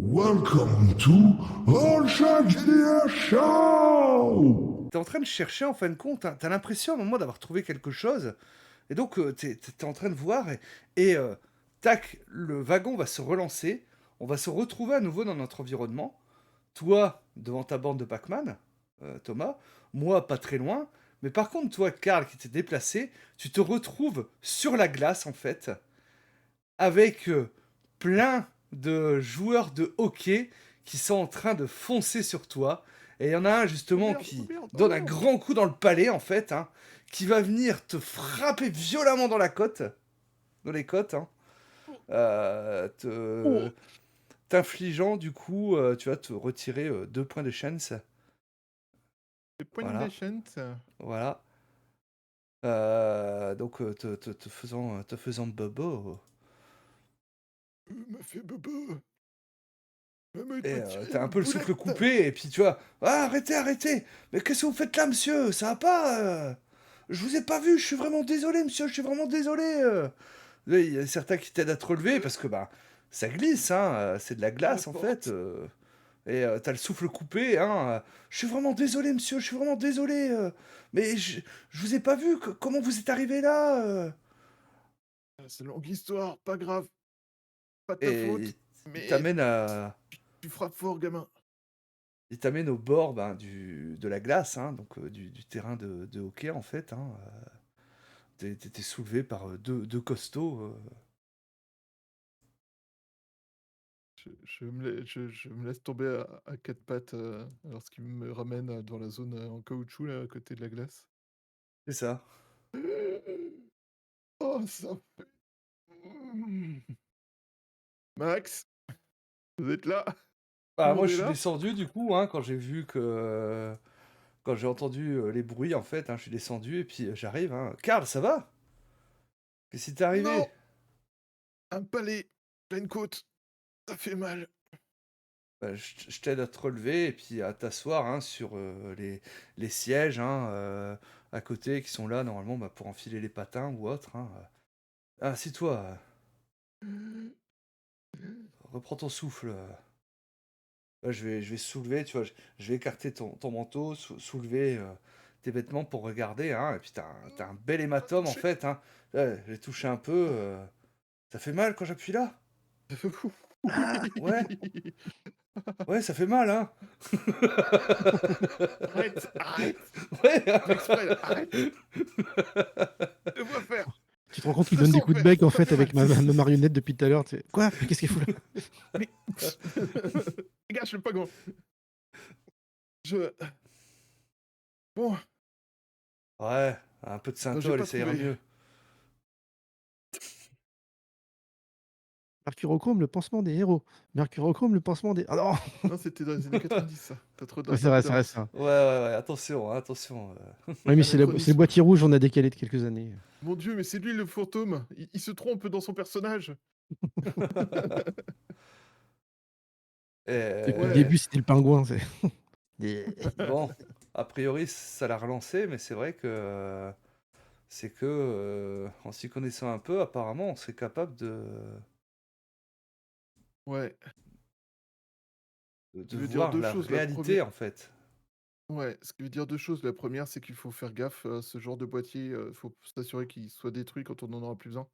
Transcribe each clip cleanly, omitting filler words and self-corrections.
Welcome to All Shark GDR Show! T'es en train de chercher en fin de compte, hein, t'as l'impression à un moment d'avoir trouvé quelque chose, et donc t'es en train de voir, et tac, le wagon va se relancer, on va se retrouver à nouveau dans notre environnement, toi devant ta bande de Pac-Man, Thomas, moi pas très loin, mais par contre toi, Karl, qui t'es déplacé, tu te retrouves sur la glace en fait, avec plein de joueurs de hockey qui sont en train de foncer sur toi. Et il y en a un Oh justement merde, oh qui merde, oh donne un merde. grand coup dans le palais en fait, hein, qui va venir te frapper violemment dans la côte, dans les côtes, hein, Oh, t'infligeant du coup, tu vas te retirer 2 points de chance. les points de Voilà, chance. voilà. Donc te faisant bobo. M'a fait bobo. Maman, il Et m'a tiré t'as un une peu le souffle boulette. coupé, et puis tu vois, ah, arrêtez, arrêtez, mais qu'est-ce que vous faites là, monsieur? Ça va pas? Je vous ai pas vu, je suis vraiment désolé, monsieur, je suis vraiment désolé. Là, il y a certains qui t'aident à te relever parce que bah ça glisse, hein, c'est de la La glace en fait. porte. Et t'as le souffle coupé, hein. Je suis vraiment désolé, monsieur, je suis vraiment désolé. Mais je vous ai pas vu, comment vous êtes arrivé là? Ah, c'est une longue histoire, pas grave. Pas de ta Et faute. il Mais t'amène à. tu frappes fort, gamin. Il t'amène au bord ben, de la glace, hein, donc du terrain de hockey en fait. Hein, t'es soulevé par deux costauds. Je me laisse tomber à quatre pattes lorsqu'il me ramène dans la zone en caoutchouc, là, à côté de la glace. C'est ça. Oh, ça fait... Mm. Max, vous êtes là? Tout le Bah, moi monde je est suis là? descendu du coup, hein, quand j'ai vu que. Quand j'ai entendu les bruits en fait, hein, je suis descendu et puis j'arrive. Hein. Karl, ça va? Qu'est-ce qui t'est Non! arrivé? Un palais, pleine côte, ça fait mal. Bah, je t'aide à te relever et puis à t'asseoir hein, sur les sièges hein, à côté qui sont là normalement bah, pour enfiler les patins ou autre. Hein. Ah, assieds-toi, reprends ton souffle. Là, je vais soulever, tu vois, je vais écarter ton manteau, soulever tes vêtements pour regarder, hein, et puis t'as un bel Pas hématome en touché. fait, hein. Là, j'ai touché un peu. Ça fait mal quand j'appuie là? Oui. Ouais, ouais, ça fait mal, hein. Arrête, arrête. Ouais. Je fais exprès, là. Arrête. Je vois faire. Tu te rends compte qu'il donne des Sans coups de faire. bec en Ça fait fait mal. avec ma marionnette depuis tout à l'heure. Tu sais. Quoi? Mais qu'est-ce qu'il fout là? Mais... Regarde, je fais pas grand. Je... Bon, Ouais, un peu de non, j'ai synthol et pas ça ira trouvé. mieux. Mercurochrome, le pansement des héros. Mercurochrome, le pansement des. Ah non! Non, c'était dans les années 90, ça. T'as trop Ouais, de c'est vrai, c'est vrai, références. ça. Ouais, ouais, ouais, attention, hein, attention. Oui, mais c'est le Anachronisme. boîtier rouge, on a décalé de quelques années. Mon Dieu, mais c'est lui le fantôme. Il se trompe dans son personnage. Depuis le Et, Ouais. début, c'était le pingouin. bon, a priori, ça l'a relancé, mais c'est vrai que c'est que en s'y connaissant un peu, apparemment, on serait capable Ouais. de Ce qui veut dire voir deux la choses. La première... réalité en fait. Ouais, ce qui veut dire deux choses. La première, c'est qu'il faut faire gaffe à ce genre de boîtier. Il faut s'assurer qu'il soit détruit quand on en aura plus besoin.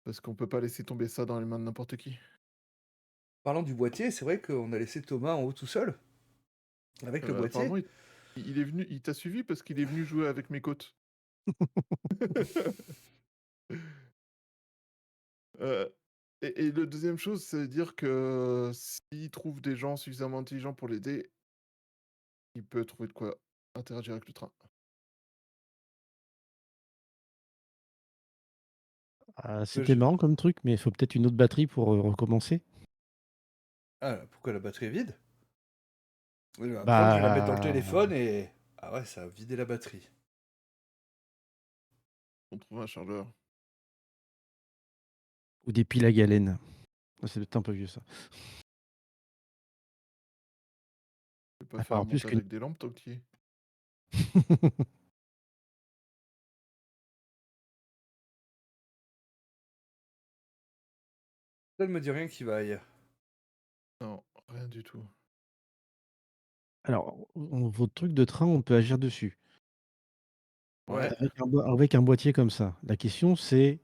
Parce qu'on peut pas laisser tomber ça dans les mains de n'importe qui. Parlant du boîtier, c'est vrai qu'on a laissé Thomas en haut tout seul avec le Apparemment, boîtier. il est venu, il t'a suivi parce qu'il est venu jouer avec mes côtes. Euh, et le deuxième chose, c'est dire que s'il trouve des gens suffisamment intelligents pour l'aider, il peut trouver de quoi interagir avec le train. Ah, Que c'était je- marrant comme truc, mais il faut peut-être une autre batterie pour recommencer. Ah, pourquoi la batterie est vide? Oui, la preuve, je vais la mettre dans le Bah. téléphone et. Ah ouais, ça a vidé la batterie. On trouve un chargeur. Ou des piles à galène. Ah, c'est peut-être un peu vieux ça. Je vais pas faire Enfin, un en plus montage que. avec des lampes tant que tu y es. Ça ne me dit rien qui vaille. Rien du tout. Alors, votre truc de train, on peut agir dessus. Ouais. Ouais. Avec un boîtier comme ça. La question, c'est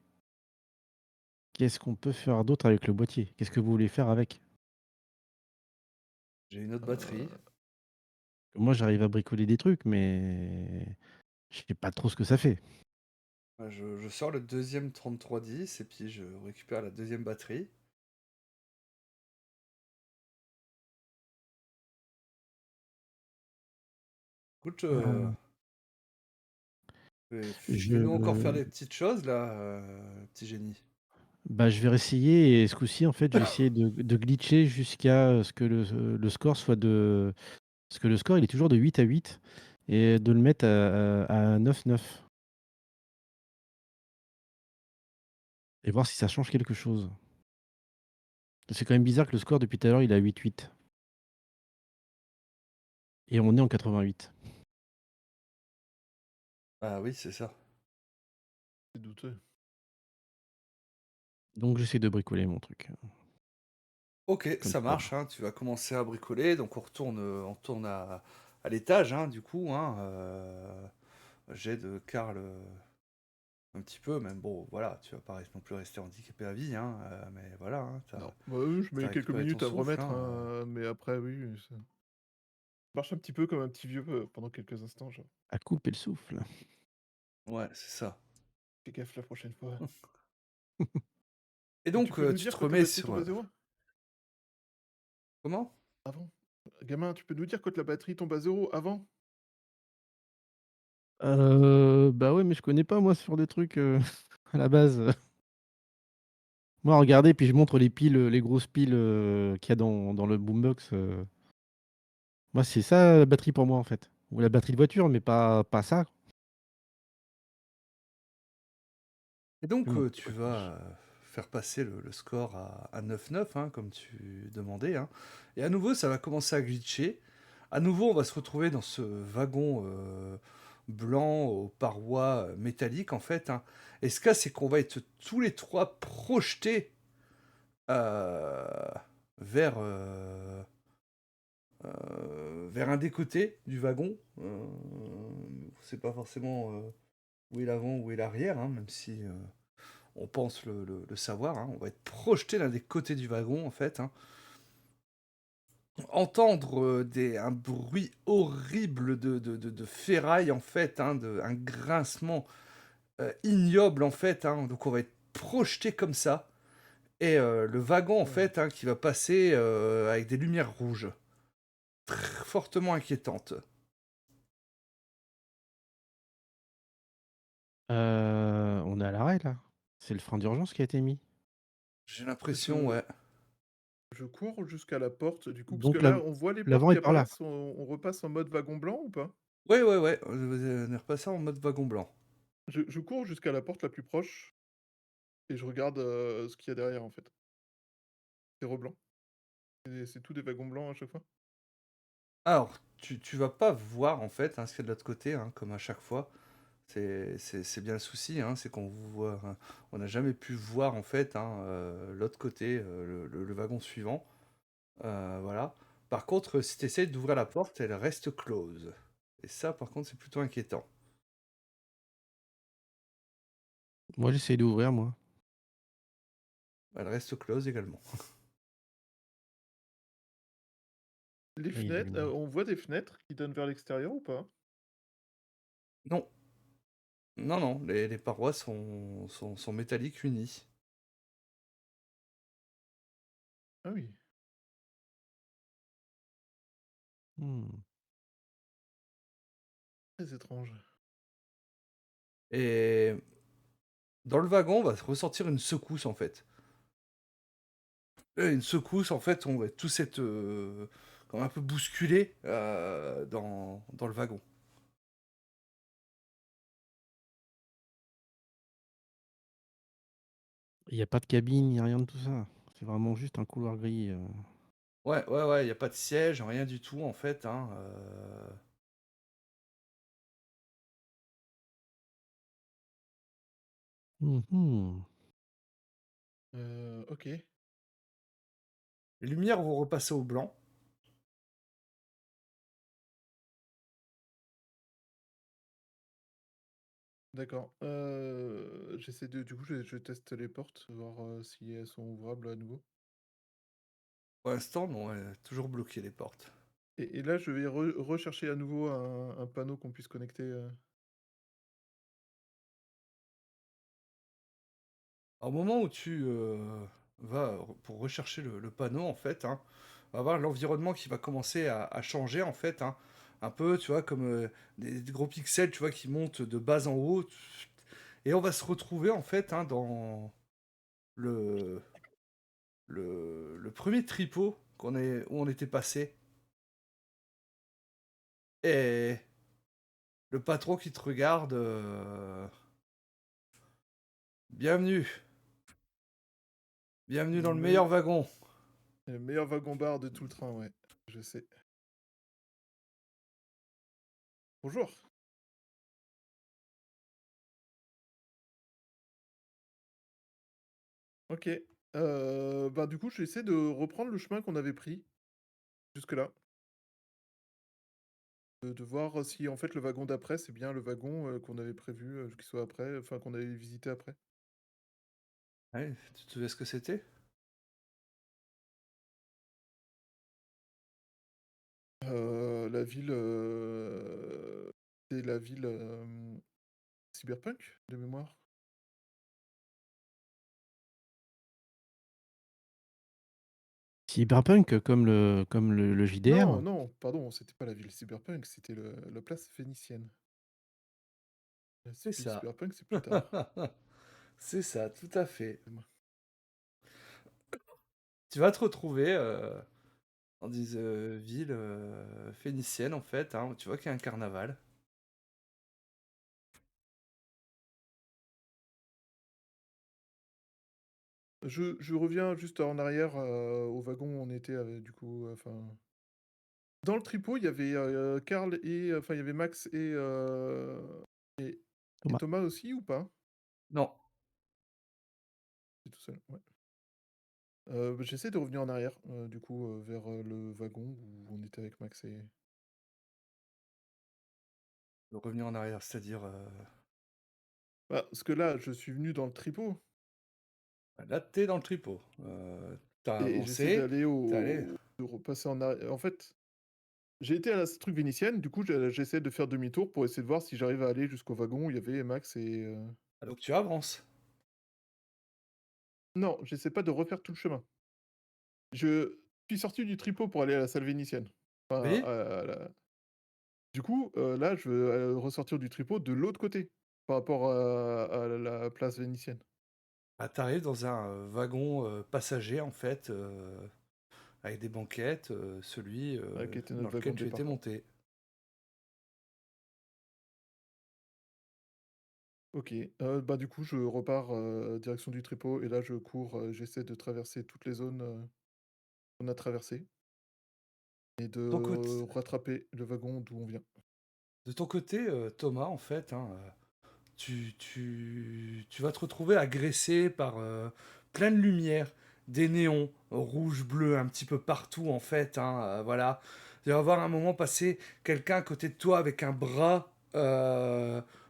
qu'est-ce qu'on peut faire d'autre avec le boîtier? Qu'est-ce que vous voulez faire avec? J'ai une autre batterie. Heu, Moi, j'arrive à bricoler des trucs, mais je sais pas trop ce que ça fait. Je sors le deuxième 3310 et puis je récupère la deuxième batterie. Écoute, Heu, fais-nous encore faire je des petites choses là, petit génie. Bah, je vais réessayer et ce coup-ci, en fait, je vais essayer de glitcher jusqu'à ce que le score soit de parce que le score, il est toujours de 8 à 8 et de le mettre à 9-9 et voir si ça change quelque chose. C'est quand même bizarre que le score depuis tout à l'heure, il est à 8-8 et on est en 88. Ah oui, c'est ça. c'est douteux. Donc j'essaie de bricoler mon truc, OK, comme ça ça. marche, hein, tu vas commencer à bricoler, donc on retourne à l'étage, hein, du coup, hein, jet de Karl, un petit peu, même bon, voilà, tu vas pas non plus rester handicapé à vie, hein, mais voilà, hein, tu Non. Bah, oui, je as mets quelques récupéré ton minutes à me souffle, remettre, hein, mais après oui, ça marche un petit peu comme un petit vieux, pendant quelques instants, genre: À couper le souffle. ouais, c'est ça. «Fais gaffe la prochaine fois». Et Et tu donc, peux nous tu dire te quand la remets batterie sur, tombe à 0? comment? Avant? Gamin, tu peux nous dire quand la batterie tombe à 0 avant? Bah, ouais, mais je connais pas moi ce genre de truc, à la base. Moi, regardez, puis je montre les piles, les grosses piles, qu'il y a dans le boombox. Moi, c'est ça la batterie pour moi, en fait. Ou la batterie de voiture, mais pas ça. Et donc, Mmh. tu Oh la vas, vache. faire passer le score à 9-9, hein, comme tu demandais, hein. Et à nouveau, ça va commencer à glitcher. À nouveau, on va se retrouver dans ce wagon, blanc aux parois, métalliques, en fait, hein. Et ce cas, c'est qu'on va être tous les 3 projetés, heu, vers, vers un des côtés du wagon. On sait pas forcément, où est l'avant, où est l'arrière, hein, même si, on pense le savoir, hein. On va être projeté l'un des côtés du wagon, en fait, hein. Entendre un bruit horrible de ferraille, en fait, hein, un grincement ignoble, en fait, hein. Donc on va être projeté comme ça. Et le wagon, en Ouais. fait, hein, qui va passer avec des lumières rouges, fortement inquiétantes. On est à l'arrêt, là? C'est le frein d'urgence qui a été mis? J'ai l'impression, Je ouais. je cours jusqu'à la porte du coup, parce que Donc là, on voit les portes l'avant qui est par là? apparaissent, on repasse en mode wagon blanc ou pas? Ouais, ouais, ouais, on est repassé en mode wagon blanc. Je cours jusqu'à la porte la plus proche et je regarde, ce qu'il y a derrière en fait. C'est reblanc. C'est tout des wagons blancs à chaque fois? Alors, tu vas pas voir, en fait, hein, ce qu'il y a de l'autre côté, hein, comme à chaque fois. C'est bien le souci, hein, c'est qu'on voit, hein, on n'a jamais pu voir, en fait, hein, l'autre côté, le wagon suivant, voilà. Par contre, si tu essaies d'ouvrir la porte, elle reste close. Et ça, par contre, c'est plutôt inquiétant. Moi, j'essaie d'ouvrir, moi. Elle reste close également. Les Là, il y a des fenêtres, lumières. on voit des fenêtres qui donnent vers l'extérieur ou pas? Non, non, non, les parois sont métalliques unies. Ah oui, Mmh. très étrange. Et dans le wagon, on va ressentir une secousse, en fait. Une secousse, en fait, on va tous être, comme un peu bousculés, dans le wagon. Il y a pas de cabine, il y a rien de tout ça. C'est vraiment juste un couloir gris, Ouais, ouais, ouais, il y a pas de siège, rien du tout, en fait, hein, Mmh mh. OK. les lumières vont repasser au blanc. D'accord. J'essaie de du coup, je teste les portes, voir, si elles sont ouvrables à nouveau Pour l'instant, non, toujours bloqué les portes. et là, je vais rechercher à nouveau un panneau qu'on puisse connecter, Au moment où tu vas pour rechercher le panneau, en fait, hein, on va voir l'environnement qui va commencer à changer, en fait, hein. Un peu, tu vois, comme des gros pixels, tu vois, qui montent de bas en haut. Et on va se retrouver, en fait, hein, dans le, le premier tripot où on était passé. Et le patron qui te regarde. Bienvenue, bienvenue dans le mais meilleur wagon. le meilleur wagon-bar de tout le train, ouais, je sais. Bonjour. OK. Bah, du coup, je vais essayer de reprendre le chemin qu'on avait pris jusque-là. De voir si, en fait, le wagon d'après, c'est bien le wagon, qu'on avait prévu, qu'il soit après, enfin, qu'on avait visité après. Ouais, tu te souviens ce que c'était? La ville, c'est la ville, cyberpunk, de mémoire? Cyberpunk comme le Non, JDR? non, pardon, c'était pas la ville cyberpunk, c'était la place vénitienne. La C'est ville ça. cyberpunk, c'est plus tard. C'est ça, tout à fait. Excusez-moi. Tu vas te retrouver dans des villes phéniciennes, en fait, hein, où tu vois qu'il y a un carnaval. Je reviens juste en arrière, au wagon où on était, du coup, enfin dans le tripot, il y avait, Karl et enfin, il y avait Max et et Thomas. Thomas aussi ou pas? Non, Tu tout seul? Ouais. Bah, j'essaie de revenir en arrière, du coup, vers, le wagon où on était avec Max et revenir en arrière, c'est-à-dire bah, parce que là, je suis venu dans le tripot là, t'es dans le tripot. T'as et j'essaie avancé, d'aller t'es allé. de repasser en arrière. En fait, j'ai été à la truc vénitienne, du coup, j'essaie de faire demi-tour pour essayer de voir si j'arrive à aller jusqu'au wagon où il y avait Max et Ah, donc tu avances. non, j'essaie pas de refaire tout le chemin. Je suis sorti du tripot pour aller à la salle vénitienne. Enfin, Oui? à la du coup, là, je veux, ressortir du tripot de l'autre côté, par rapport à la place vénitienne. Ah, t'arrives dans un wagon passager, en fait, avec des banquettes, celui Qui était dans notre wagon lequel de tu étais départ. monté. OK, bah, du coup, je repars, direction du tripot et là, je cours, j'essaie de traverser toutes les zones, qu'on a traversées et Ton côté, de rattraper le wagon d'où on vient. de ton côté, Thomas, en fait, hein, tu vas te retrouver agressé par plein de lumière, des néons rouges, bleus, un petit peu partout, en fait, hein, voilà. Tu vas voir un moment passer quelqu'un à côté de toi avec un bras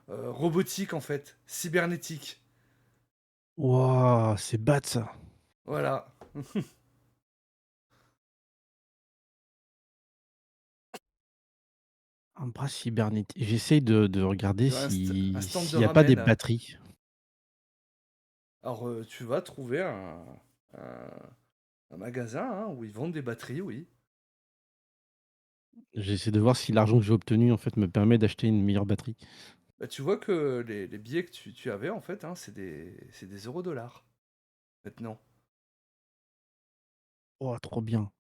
robotique, en fait, cybernétique. Waouh, c'est bad ça. Voilà. Un bras cybernétique. J'essaye de regarder Tu vois, un stand de s'il y a pas des ramen. batteries. Alors, tu vas trouver un, un magasin hein, où ils vendent des batteries, oui. J'essaie de voir si l'argent que j'ai obtenu, en fait, me permet d'acheter une meilleure batterie. Bah, tu vois que les billets que tu avais, en fait, hein, c'est des euro-dollars, maintenant. Oh, trop bien.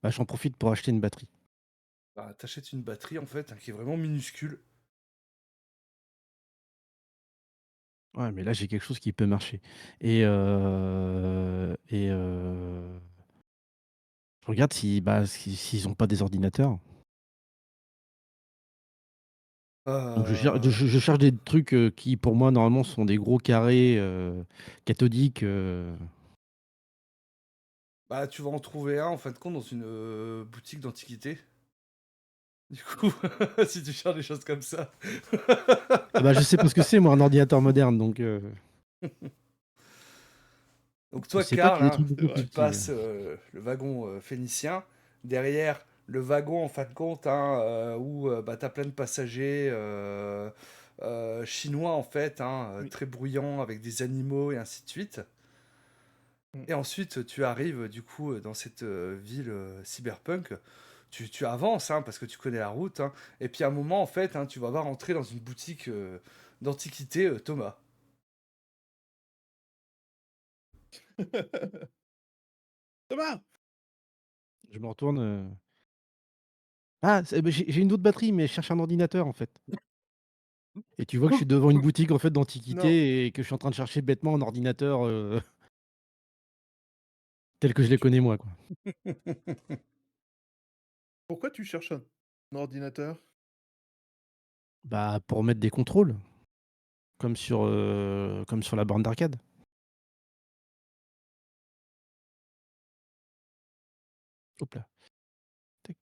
Bah, j'en profite pour acheter une batterie. Bah, t'achètes une batterie, en fait, hein, qui est vraiment minuscule. Ouais, mais là, j'ai quelque chose qui peut marcher et je regarde s'ils ont pas des ordinateurs. Donc Euh, je cherche des trucs, qui pour moi normalement sont des gros carrés, cathodiques, Bah, tu vas en trouver un, en fin de compte, dans une boutique d'antiquité. Du coup, si tu cherches des choses comme ça. Ah bah, je sais pas ce que c'est moi un ordinateur moderne donc Donc je toi, sais pas Karl, qu'il y a des hein, trucs C'est beaucoup plus vrai. tu petits, passes le wagon phénicien. Derrière, le wagon, en fin de compte, hein, où bah, tu as plein de passagers chinois, en fait, hein, Oui. très bruyants, avec des animaux et ainsi de suite. Mmh. Et ensuite, tu arrives du coup dans cette ville cyberpunk. Tu avances hein, parce que tu connais la route. Hein. Et puis à un moment, en fait, hein, tu vas voir entrer dans une boutique d'antiquité Thomas. Thomas! je me retourne, «Ah c'est bah, j'ai une autre batterie mais je cherche un ordinateur en fait» et tu vois que je suis devant une boutique en fait Non. d'antiquité et que je suis en train de chercher bêtement un ordinateur, tel que je les Tu connais moi, quoi. Pourquoi tu cherches un ordinateur? Bah, pour mettre des contrôles, comme sur la borne d'arcade. Hop là, tac.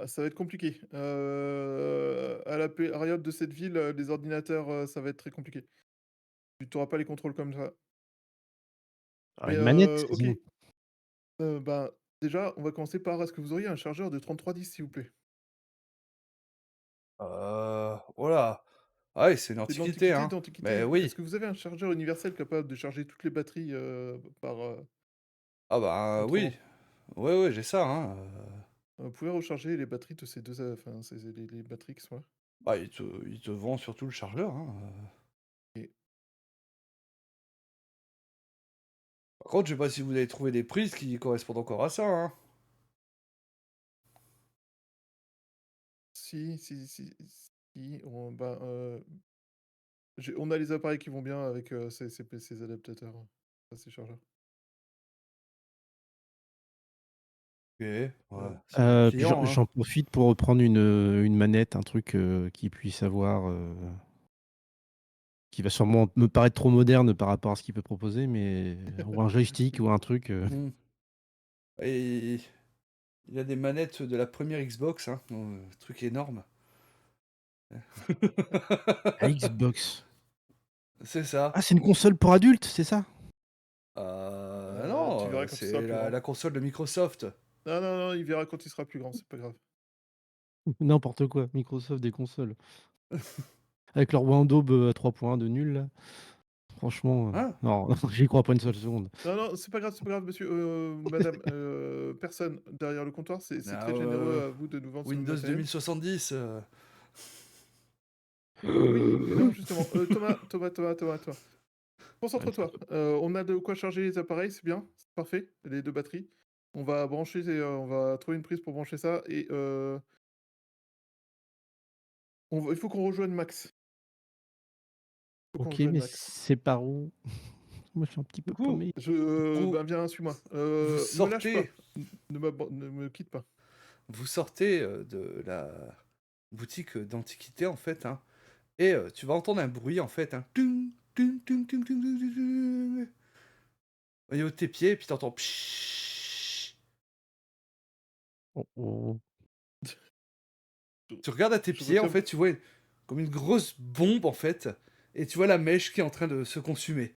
Ça va être compliqué. À la période de cette ville, les ordinateurs, ça va être très compliqué. Tu auras pas les contrôles comme ça. Ah, Mais, une manette, c'est OK. bon. Ben, déjà, on va commencer par est-ce que vous auriez un chargeur de 3310, s'il vous plaît? Voilà. Ah oui, c'est une C'est de antiquité, l'antiquité hein. Mais d'antiquité. Est-ce oui. que vous avez un chargeur universel capable de charger toutes les batteries, par, Ah bah oui. autrement? Ouais, ouais, j'ai ça. Hein. Vous pouvez recharger les batteries de ces 2 enfin, c'est les batteries qui sont là? Bah, il te vend surtout le chargeur. Hein. Et Par contre, je sais pas si vous avez trouvé des prises qui correspondent encore à ça. Hein. si, on a les appareils qui vont bien avec, ces adaptateurs, ces chargeurs. Ok, ouais, Heu, c'est mon Puis j'en client. Hein. j'en profite pour reprendre une manette, un truc, qui puisse avoir, qui va sûrement me paraître trop moderne par rapport à ce qu'il peut proposer, mais ou un joystick ou un truc, Hmm. Et il a des manettes de la première Xbox, hein, truc énorme. la Xbox. C'est ça. Ah, c'est une console pour adultes, c'est ça? tu Non, verras quand il sera c'est plus la grand. console de Microsoft. Non, non, non, il verra quand il sera plus grand, c'est pas grave. N'importe quoi, Microsoft des consoles. Avec leur Windows, 3.1 de nul là, franchement, Hein? non, j'y crois pas une seule seconde. Non, non, c'est pas grave, monsieur, madame, personne derrière le comptoir, c'est Ah, très généreux à vous de nous vendre ce Windows matériel. 2070. Oui, mais non, justement, Thomas. Ouais, c'est Concentre-toi, on a de quoi charger les appareils, c'est bien, c'est parfait, les 2 batteries. On va trouver une prise pour brancher ça et il faut qu'on rejoigne Max. Il faut qu'on OK, rejoigne mais Max. c'est par où? Moi, je suis un petit Du peu coup, paumé. vous, Ben, viens, suis-moi. vous Me lâche pas, sortez, ne me quitte pas. vous sortez de la boutique d'antiquité en fait, hein, et tu vas entendre un bruit en fait, hein, tung, tung, tung, tung, tung, tung, tung, tung, au niveau de tes pieds, et puis t'entends pshhh. Oh, oh. Je Tu regardes à tes je pieds, en retiens fait, tu vois comme une grosse bombe en fait, et tu vois la mèche qui est en train de se consumer.